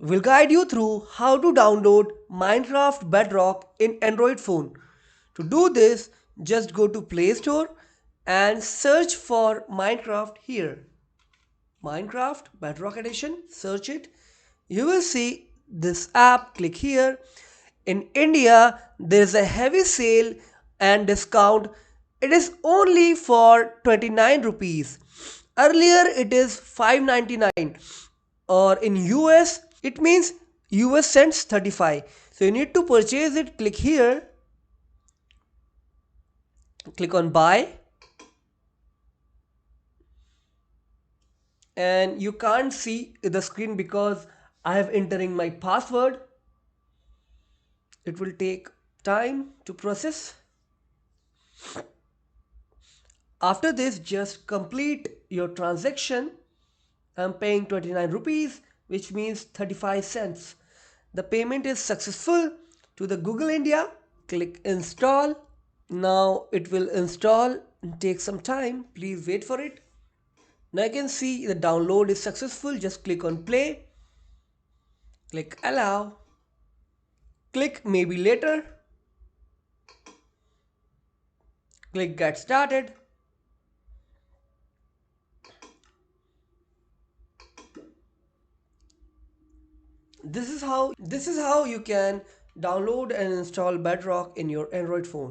We'll guide you through how to download Minecraft Bedrock in Android phone. To do this, just go to Play Store and search for Minecraft here. Minecraft Bedrock Edition, search it. You will see this app, click here. In India, there is a heavy sale and discount. It is only for 29 rupees. Earlier it is 5.99, or in US it means US cents 35. So you need to purchase it. Click here, click on buy, and you can't see the screen because I have entering my password. It will take time to process. After this, just complete your transaction. I'm paying 29 rupees, which means 35 cents. The payment is successful to the Google India. Click install. Now it will install and take some time. Please wait for it. Now you can see the download is successful. Just click on play. Click allow. Click maybe later. Click get started. This is how you can download and install Bedrock in your Android phone.